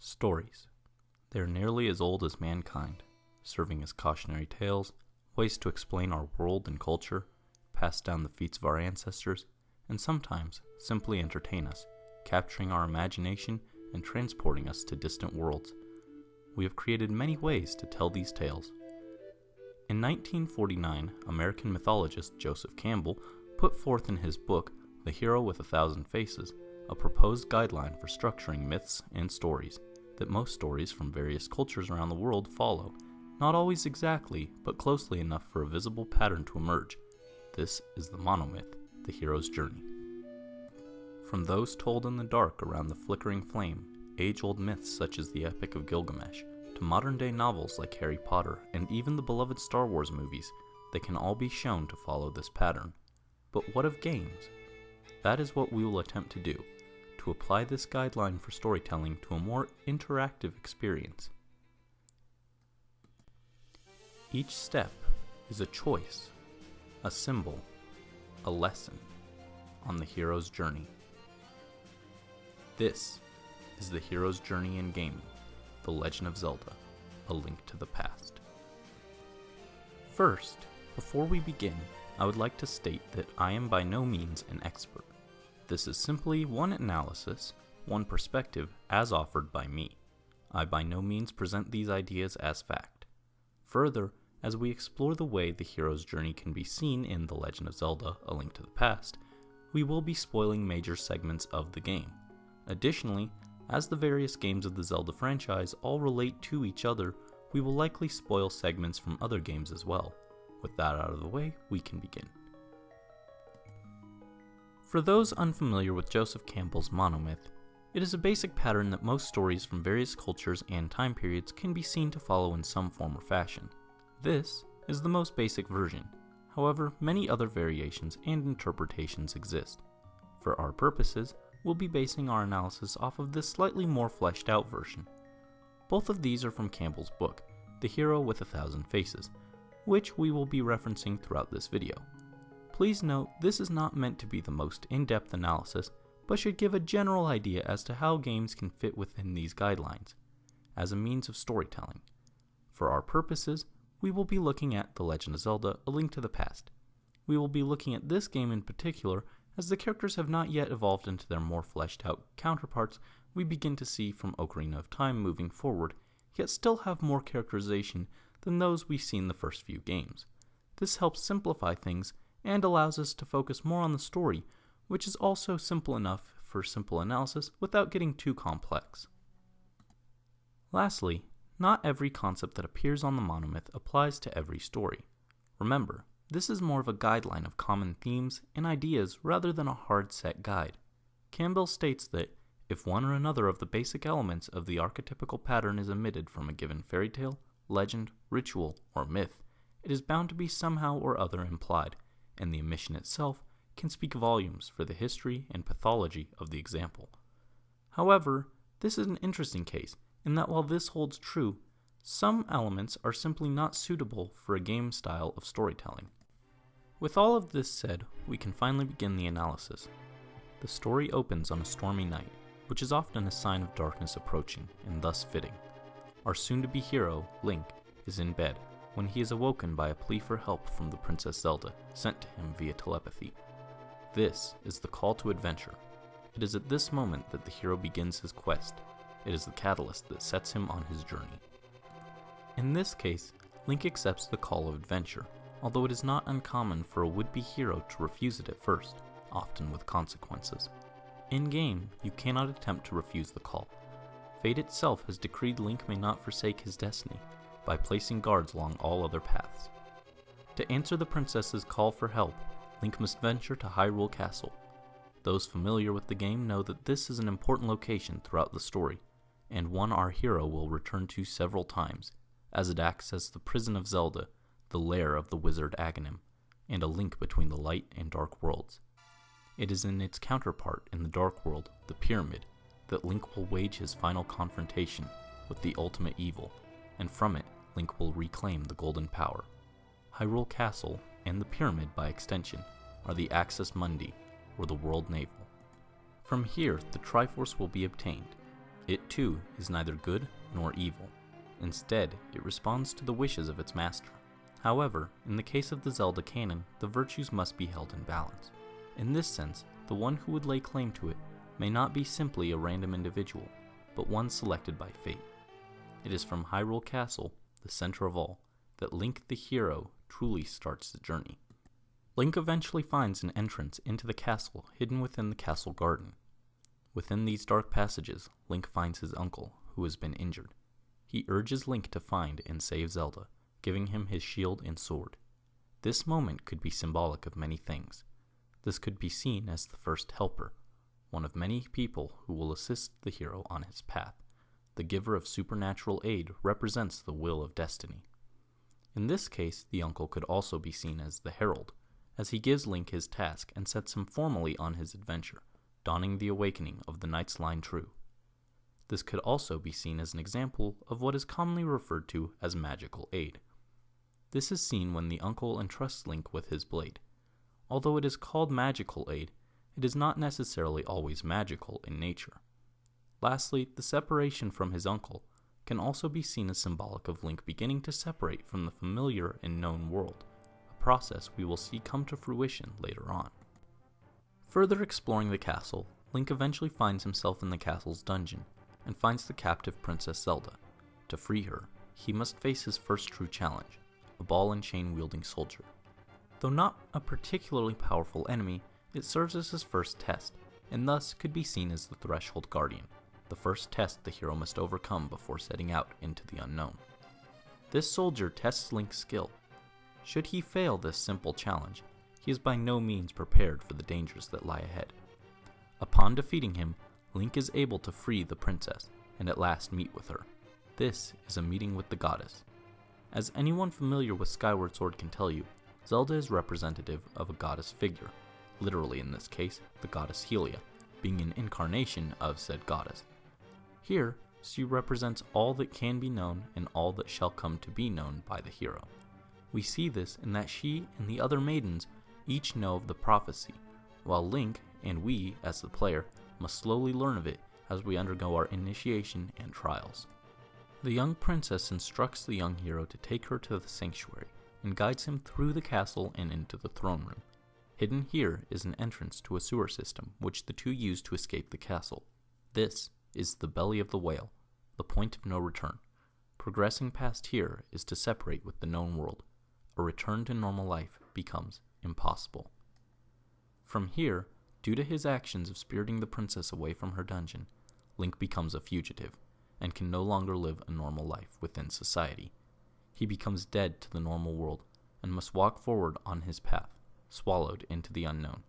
Stories. They are nearly as old as mankind, serving as cautionary tales, ways to explain our world and culture, pass down the feats of our ancestors, and sometimes simply entertain us, capturing our imagination and transporting us to distant worlds. We have created many ways to tell these tales. In 1949, American mythologist Joseph Campbell put forth in his book, The Hero with a Thousand Faces, a proposed guideline for structuring myths and stories that most stories from various cultures around the world follow, not always exactly, but closely enough for a visible pattern to emerge. This is the Monomyth, the hero's journey. From those told in the dark around the flickering flame, age-old myths such as the Epic of Gilgamesh, to modern-day novels like Harry Potter and even the beloved Star Wars movies, they can all be shown to follow this pattern. But what of games? That is what we will attempt to do, to apply this guideline for storytelling to a more interactive experience. Each step is a choice, a symbol, a lesson on the hero's journey. This is the hero's journey in gaming, The Legend of Zelda, A Link to the Past. First, before we begin, I would like to state that I am by no means an expert. This is simply one analysis, one perspective as offered by me. I by no means present these ideas as fact. Further, as we explore the way the hero's journey can be seen in The Legend of Zelda: A Link to the Past, we will be spoiling major segments of the game. Additionally, as the various games of the Zelda franchise all relate to each other, we will likely spoil segments from other games as well. With that out of the way, we can begin. For those unfamiliar with Joseph Campbell's Monomyth, it is a basic pattern that most stories from various cultures and time periods can be seen to follow in some form or fashion. This is the most basic version. However, many other variations and interpretations exist. For our purposes, we'll be basing our analysis off of this slightly more fleshed out version. Both of these are from Campbell's book, The Hero with a Thousand Faces, which we will be referencing throughout this video. Please note, this is not meant to be the most in-depth analysis, but should give a general idea as to how games can fit within these guidelines, as a means of storytelling. For our purposes, we will be looking at The Legend of Zelda: A Link to the Past. We will be looking at this game in particular, as the characters have not yet evolved into their more fleshed out counterparts we begin to see from Ocarina of Time moving forward, yet still have more characterization than those we see in the first few games. This helps simplify things and allows us to focus more on the story, which is also simple enough for simple analysis without getting too complex. Lastly, not every concept that appears on the Monomyth applies to every story. Remember, this is more of a guideline of common themes and ideas rather than a hard set guide. Campbell states that if one or another of the basic elements of the archetypical pattern is omitted from a given fairy tale, legend, ritual, or myth, it is bound to be somehow or other implied, and the omission itself can speak volumes for the history and pathology of the example. However, this is an interesting case in that while this holds true, some elements are simply not suitable for a game style of storytelling. With all of this said, we can finally begin the analysis. The story opens on a stormy night, which is often a sign of darkness approaching, and thus fitting. Our soon-to-be hero, Link, is in bed when he is awoken by a plea for help from the Princess Zelda, sent to him via telepathy. This is the call to adventure. It is at this moment that the hero begins his quest. It is the catalyst that sets him on his journey. In this case, Link accepts the call of adventure, although it is not uncommon for a would-be hero to refuse it at first, often with consequences. In-game, you cannot attempt to refuse the call. Fate itself has decreed Link may not forsake his destiny, by placing guards along all other paths. To answer the princess's call for help, Link must venture to Hyrule Castle. Those familiar with the game know that this is an important location throughout the story, and one our hero will return to several times, as it acts as the prison of Zelda, the lair of the wizard Aghanim, and a link between the light and dark worlds. It is in its counterpart in the dark world, the Pyramid, that Link will wage his final confrontation with the ultimate evil, and from it, Link will reclaim the Golden Power. Hyrule Castle, and the Pyramid by extension, are the Axis Mundi, or the World Navel. From here, the Triforce will be obtained. It too is neither good nor evil. Instead, it responds to the wishes of its master. However, in the case of the Zelda canon, the virtues must be held in balance. In this sense, the one who would lay claim to it may not be simply a random individual, but one selected by fate. It is from Hyrule Castle, the center of all, that Link the hero truly starts the journey. Link eventually finds an entrance into the castle hidden within the castle garden. Within these dark passages, Link finds his uncle, who has been injured. He urges Link to find and save Zelda, giving him his shield and sword. This moment could be symbolic of many things. This could be seen as the first helper, one of many people who will assist the hero on his path. The giver of supernatural aid represents the will of destiny. In this case, the uncle could also be seen as the herald, as he gives Link his task and sets him formally on his adventure, donning the awakening of the Knight's Line True. This could also be seen as an example of what is commonly referred to as magical aid. This is seen when the uncle entrusts Link with his blade. Although it is called magical aid, it is not necessarily always magical in nature. Lastly, the separation from his uncle can also be seen as symbolic of Link beginning to separate from the familiar and known world, a process we will see come to fruition later on. Further exploring the castle, Link eventually finds himself in the castle's dungeon and finds the captive Princess Zelda. To free her, he must face his first true challenge, a ball and chain wielding soldier. Though not a particularly powerful enemy, it serves as his first test, and thus could be seen as the Threshold Guardian, the first test the hero must overcome before setting out into the unknown. This soldier tests Link's skill. Should he fail this simple challenge, he is by no means prepared for the dangers that lie ahead. Upon defeating him, Link is able to free the princess, and at last meet with her. This is a meeting with the goddess. As anyone familiar with Skyward Sword can tell you, Zelda is representative of a goddess figure, literally in this case, the goddess Helia, being an incarnation of said goddess. Here, she represents all that can be known and all that shall come to be known by the hero. We see this in that she and the other maidens each know of the prophecy, while Link, and we, as the player, must slowly learn of it as we undergo our initiation and trials. The young princess instructs the young hero to take her to the sanctuary, and guides him through the castle and into the throne room. Hidden here is an entrance to a sewer system, which the two use to escape the castle. This is the belly of the whale, the point of no return. Progressing past here is to separate with the known world. A return to normal life becomes impossible. From here, due to his actions of spiriting the princess away from her dungeon, Link becomes a fugitive, and can no longer live a normal life within society. He becomes dead to the normal world, and must walk forward on his path, swallowed into the unknown.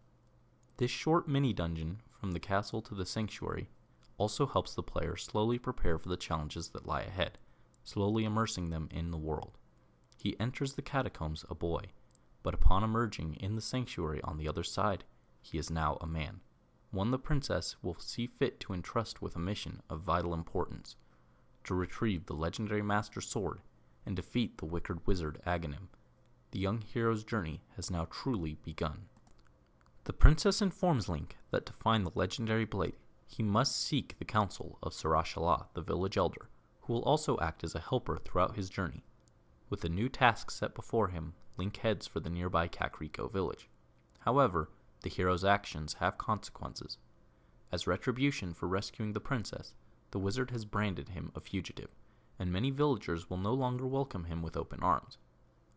This short mini-dungeon from the castle to the sanctuary also helps the player slowly prepare for the challenges that lie ahead, slowly immersing them in the world. He enters the catacombs a boy, but upon emerging in the sanctuary on the other side, he is now a man, one the princess will see fit to entrust with a mission of vital importance, to retrieve the legendary Master Sword and defeat the wicked wizard Aghanim. The young hero's journey has now truly begun. The princess informs Link that to find the legendary blade, he must seek the counsel of Sarashala, the village elder, who will also act as a helper throughout his journey. With a new task set before him, Link heads for the nearby Kakariko village. However, the hero's actions have consequences. As retribution for rescuing the princess, the wizard has branded him a fugitive, and many villagers will no longer welcome him with open arms.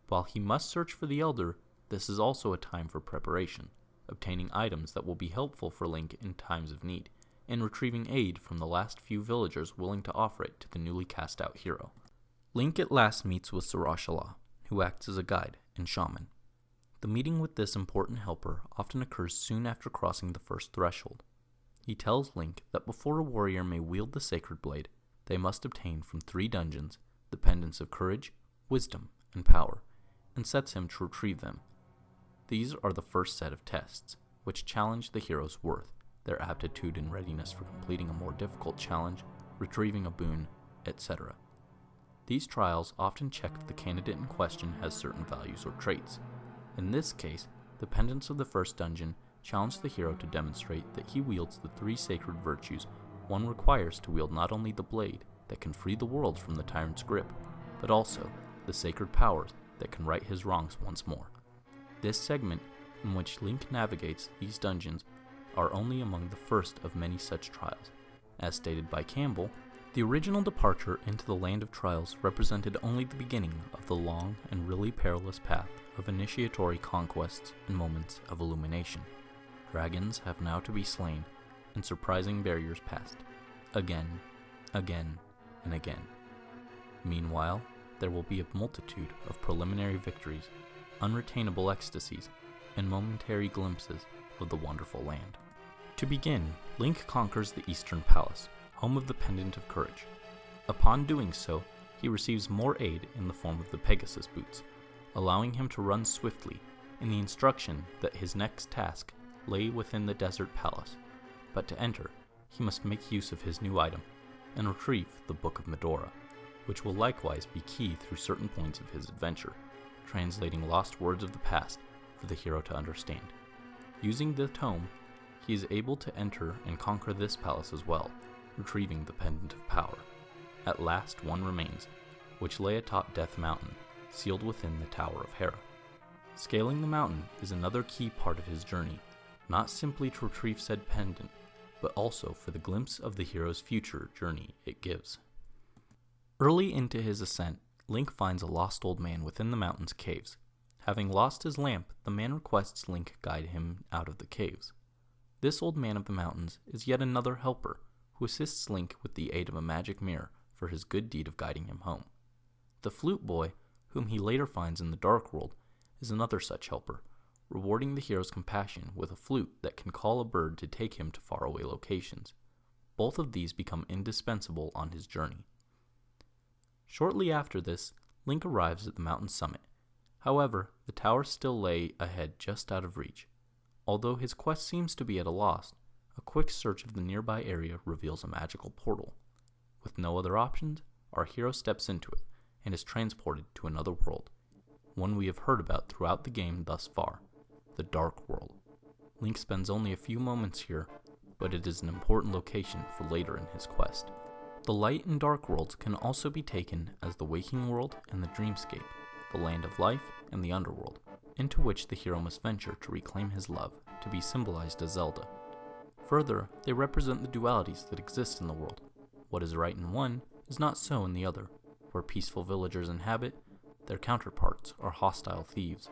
While he must search for the elder, this is also a time for preparation, obtaining items that will be helpful for Link in times of need, and retrieving aid from the last few villagers willing to offer it to the newly cast out hero. Link at last meets with Sarashala, who acts as a guide and shaman. The meeting with this important helper often occurs soon after crossing the first threshold. He tells Link that before a warrior may wield the sacred blade, they must obtain from 3 dungeons the pendants of courage, wisdom, and power, and sets him to retrieve them. These are the first set of tests, which challenge the hero's worth, their aptitude and readiness for completing a more difficult challenge, retrieving a boon, etc. These trials often check if the candidate in question has certain values or traits. In this case, the pendants of the first dungeon challenge the hero to demonstrate that he wields the 3 sacred virtues one requires to wield not only the blade that can free the world from the tyrant's grip, but also the sacred powers that can right his wrongs once more. This segment, in which Link navigates these dungeons, are only among the first of many such trials. As stated by Campbell, the original departure into the Land of Trials represented only the beginning of the long and really perilous path of initiatory conquests and moments of illumination. Dragons have now to be slain, and surprising barriers passed, again, again, and again. Meanwhile, there will be a multitude of preliminary victories, unretainable ecstasies, and momentary glimpses of the wonderful land. To begin, Link conquers the Eastern Palace, home of the Pendant of Courage. Upon doing so, he receives more aid in the form of the Pegasus Boots, allowing him to run swiftly, and the instruction that his next task lay within the Desert Palace. But to enter, he must make use of his new item, and retrieve the Book of Medora, which will likewise be key through certain points of his adventure, translating lost words of the past for the hero to understand. Using the tome, he is able to enter and conquer this palace as well, retrieving the Pendant of Power. At last one remains, which lay atop Death Mountain, sealed within the Tower of Hera. Scaling the mountain is another key part of his journey, not simply to retrieve said pendant, but also for the glimpse of the hero's future journey it gives. Early into his ascent, Link finds a lost old man within the mountain's caves. Having lost his lamp, the man requests Link guide him out of the caves. This old man of the mountains is yet another helper, who assists Link with the aid of a magic mirror for his good deed of guiding him home. The flute boy, whom he later finds in the Dark World, is another such helper, rewarding the hero's compassion with a flute that can call a bird to take him to faraway locations. Both of these become indispensable on his journey. Shortly after this, Link arrives at the mountain's summit. However, the tower still lay ahead just out of reach. Although his quest seems to be at a loss, a quick search of the nearby area reveals a magical portal. With no other options, our hero steps into it and is transported to another world, one we have heard about throughout the game thus far, the Dark World. Link spends only a few moments here, but it is an important location for later in his quest. The light and dark worlds can also be taken as the waking world and the dreamscape, the land of life and the underworld, into which the hero must venture to reclaim his love, to be symbolized as Zelda. Further, they represent the dualities that exist in the world. What is right in one is not so in the other. Where peaceful villagers inhabit, their counterparts are hostile thieves.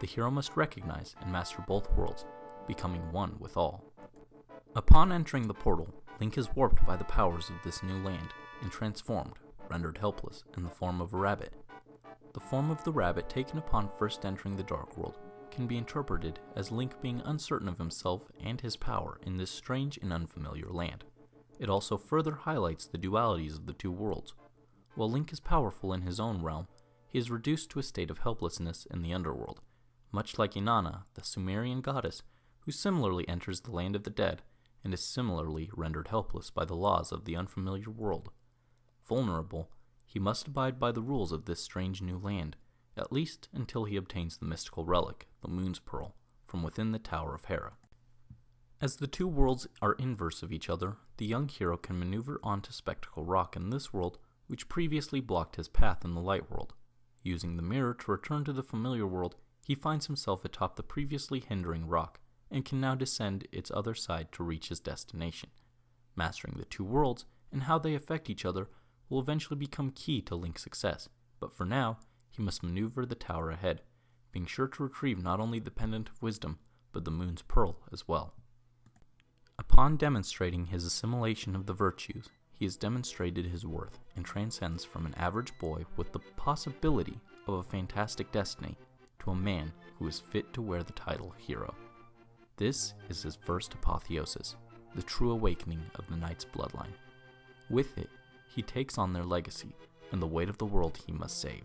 The hero must recognize and master both worlds, becoming one with all. Upon entering the portal, Link is warped by the powers of this new land and transformed, rendered helpless, in the form of a rabbit. The form of the rabbit taken upon first entering the Dark World can be interpreted as Link being uncertain of himself and his power in this strange and unfamiliar land. It also further highlights the dualities of the two worlds. While Link is powerful in his own realm, he is reduced to a state of helplessness in the underworld, much like Inanna, the Sumerian goddess, who similarly enters the land of the dead and is similarly rendered helpless by the laws of the unfamiliar world. Vulnerable, he must abide by the rules of this strange new land, at least until he obtains the mystical relic, the Moon's Pearl, from within the Tower of Hera. As the two worlds are inverse of each other, the young hero can maneuver onto Spectacle Rock in this world, which previously blocked his path in the Light World. Using the mirror to return to the familiar world, he finds himself atop the previously hindering rock, and can now descend its other side to reach his destination. Mastering the two worlds and how they affect each other will eventually become key to Link's success, but for now, he must maneuver the tower ahead, being sure to retrieve not only the Pendant of Wisdom, but the Moon's Pearl as well. Upon demonstrating his assimilation of the virtues, he has demonstrated his worth and transcends from an average boy with the possibility of a fantastic destiny to a man who is fit to wear the title hero. This is his first apotheosis, the true awakening of the Knight's bloodline. With it, he takes on their legacy and the weight of the world he must save.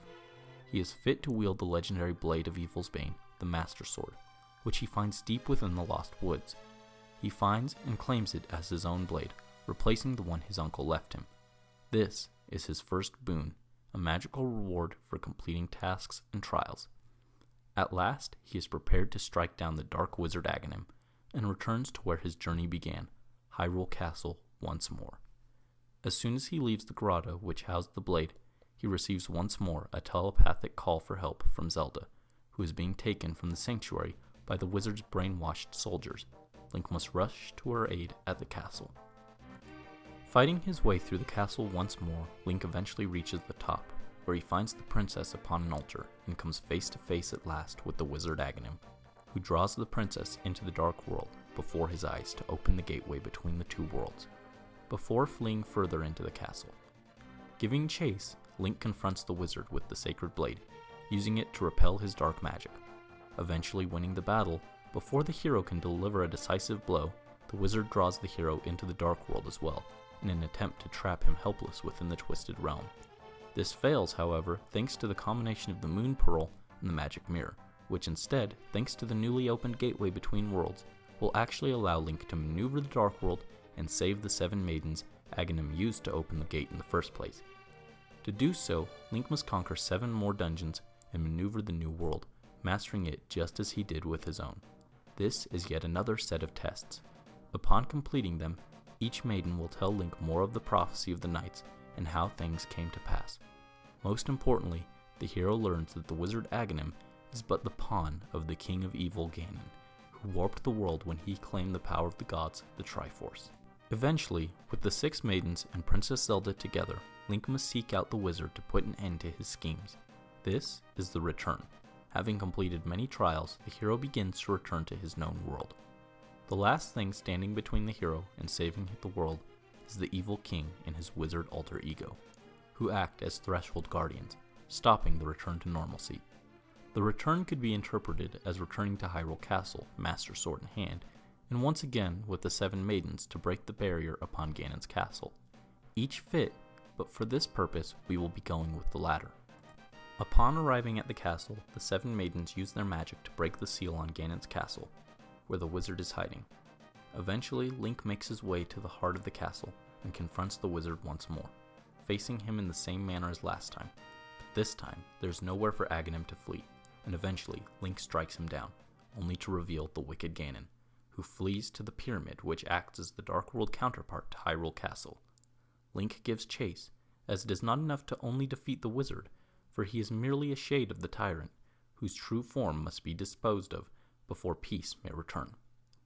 He is fit to wield the legendary blade of Evil's Bane, the Master Sword, which he finds deep within the Lost Woods. He finds and claims it as his own blade, replacing the one his uncle left him. This is his first boon, a magical reward for completing tasks and trials. At last, he is prepared to strike down the dark wizard Aghanim, and returns to where his journey began, Hyrule Castle, once more. As soon as he leaves the grotto which housed the blade, he receives once more a telepathic call for help from Zelda, who is being taken from the sanctuary by the wizard's brainwashed soldiers. Link must rush to her aid at the castle. Fighting his way through the castle once more, Link eventually reaches the top, where he finds the princess upon an altar and comes face to face at last with the wizard Aghanim, who draws the princess into the dark world before his eyes to open the gateway between the two worlds, before fleeing further into the castle. Giving chase, Link confronts the wizard with the sacred blade, using it to repel his dark magic. Eventually winning the battle, before the hero can deliver a decisive blow, the wizard draws the hero into the dark world as well, in an attempt to trap him helpless within the twisted realm. This fails, however, thanks to the combination of the Moon Pearl and the Magic Mirror, which instead, thanks to the newly opened gateway between worlds, will actually allow Link to maneuver the Dark World and save the 7 maidens Aghanim used to open the gate in the first place. To do so, Link must conquer 7 more dungeons and maneuver the new world, mastering it just as he did with his own. This is yet another set of tests. Upon completing them, each maiden will tell Link more of the prophecy of the knights and how things came to pass. Most importantly, the hero learns that the wizard Aghanim is but the pawn of the king of evil Ganon, who warped the world when he claimed the power of the gods, the Triforce. Eventually, with the 6 maidens and Princess Zelda together, Link must seek out the wizard to put an end to his schemes. This is the return. Having completed many trials, the hero begins to return to his known world. The last thing standing between the hero and saving the world is the evil king and his wizard alter ego, who act as threshold guardians, stopping the return to normalcy. The return could be interpreted as returning to Hyrule Castle, Master Sword in hand, and once again with the 7 maidens to break the barrier upon Ganon's castle. Each fit, but for this purpose we will be going with the latter. Upon arriving at the castle, the 7 maidens use their magic to break the seal on Ganon's castle, where the wizard is hiding. Eventually, Link makes his way to the heart of the castle and confronts the wizard once more, facing him in the same manner as last time. But this time, there's nowhere for Aghanim to flee, and eventually Link strikes him down, only to reveal the wicked Ganon, who flees to the pyramid which acts as the Dark World counterpart to Hyrule Castle. Link gives chase, as it is not enough to only defeat the wizard, for he is merely a shade of the tyrant, whose true form must be disposed of before peace may return.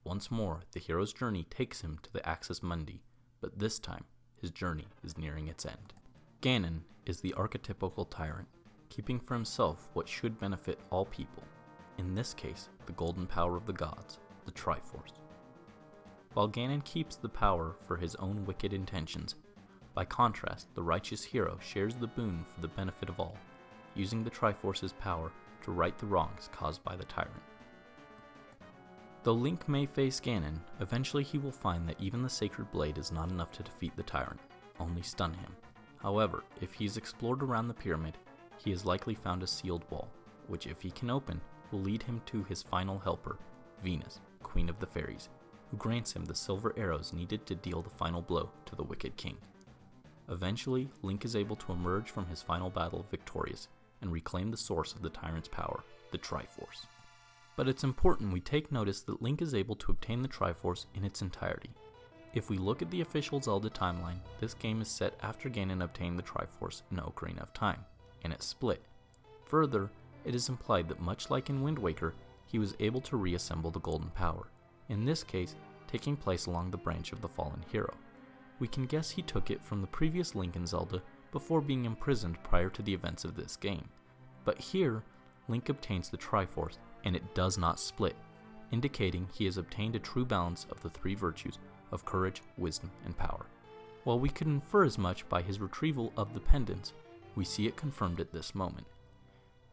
Once more, the hero's journey takes him to the Axis Mundi, but this time, his journey is nearing its end. Ganon is the archetypical tyrant, keeping for himself what should benefit all people, in this case, the golden power of the gods, the Triforce. While Ganon keeps the power for his own wicked intentions, by contrast, the righteous hero shares the boon for the benefit of all, using the Triforce's power to right the wrongs caused by the tyrant. Though Link may face Ganon, eventually he will find that even the Sacred Blade is not enough to defeat the tyrant, only stun him. However, if he's explored around the pyramid, he has likely found a sealed wall, which if he can open, will lead him to his final helper, Venus, Queen of the Fairies, who grants him the silver arrows needed to deal the final blow to the wicked king. Eventually, Link is able to emerge from his final battle victorious and reclaim the source of the tyrant's power, the Triforce. But it's important we take notice that Link is able to obtain the Triforce in its entirety. If we look at the official Zelda timeline, this game is set after Ganon obtained the Triforce in Ocarina of Time, and it split. Further, it is implied that much like in Wind Waker, he was able to reassemble the Golden Power, in this case, taking place along the branch of the fallen hero. We can guess he took it from the previous Link in Zelda before being imprisoned prior to the events of this game. But here, Link obtains the Triforce, and it does not split, indicating he has obtained a true balance of the 3 virtues of courage, wisdom, and power. While we could infer as much by his retrieval of the pendants, we see it confirmed at this moment.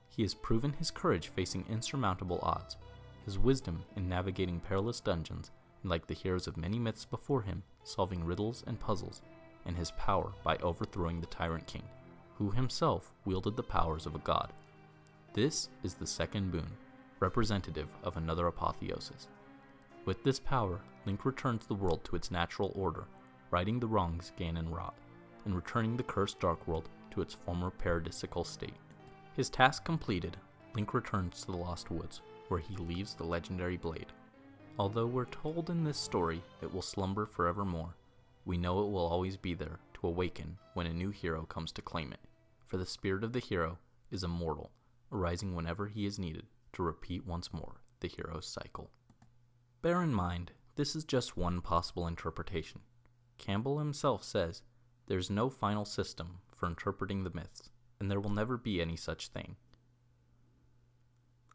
He has proven his courage facing insurmountable odds, his wisdom in navigating perilous dungeons, and like the heroes of many myths before him, solving riddles and puzzles, and his power by overthrowing the Tyrant King, who himself wielded the powers of a god. This is the second boon, representative of another apotheosis. With this power, Link returns the world to its natural order, righting the wrongs Ganon wrought, and returning the cursed Dark World to its former paradisical state. His task completed, Link returns to the Lost Woods, where he leaves the legendary blade. Although we're told in this story it will slumber forevermore, we know it will always be there to awaken when a new hero comes to claim it, for the spirit of the hero is immortal, arising whenever he is needed to repeat once more the hero's cycle. Bear in mind, this is just one possible interpretation. Campbell himself says, "There's no final system for interpreting the myths, and there will never be any such thing."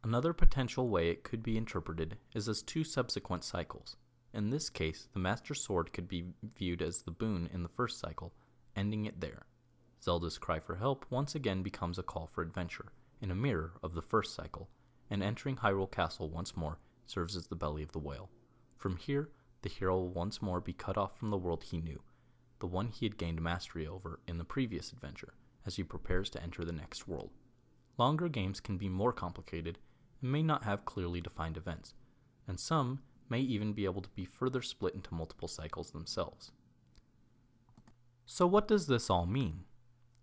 Another potential way it could be interpreted is as two subsequent cycles. In this case, the Master Sword could be viewed as the boon in the first cycle, ending it there. Zelda's cry for help once again becomes a call for adventure, in a mirror of the first cycle, and entering Hyrule Castle once more serves as the belly of the whale. From here, the hero will once more be cut off from the world he knew, the one he had gained mastery over in the previous adventure, as he prepares to enter the next world. Longer games can be more complicated and may not have clearly defined events, and some may even be able to be further split into multiple cycles themselves. So what does this all mean?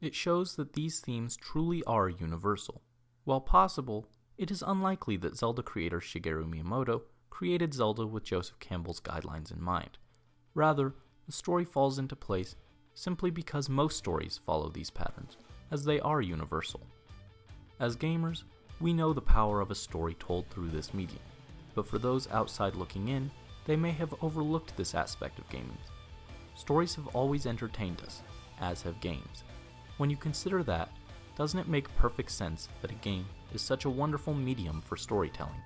It shows that these themes truly are universal. While possible, it is unlikely that Zelda creator Shigeru Miyamoto created Zelda with Joseph Campbell's guidelines in mind. Rather, the story falls into place simply because most stories follow these patterns, as they are universal. As gamers, we know the power of a story told through this medium, but for those outside looking in, they may have overlooked this aspect of gaming. Stories have always entertained us, as have games. When you consider that, doesn't it make perfect sense that a game is such a wonderful medium for storytelling?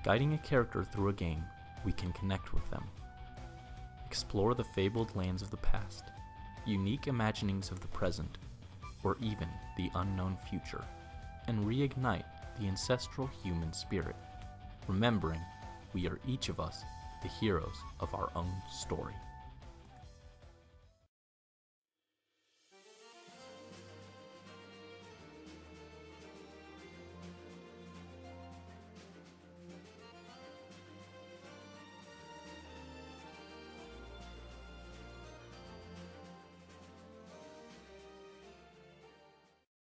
Guiding a character through a game, we can connect with them, explore the fabled lands of the past, unique imaginings of the present, or even the unknown future, and reignite the ancestral human spirit, remembering we are each of us the heroes of our own story.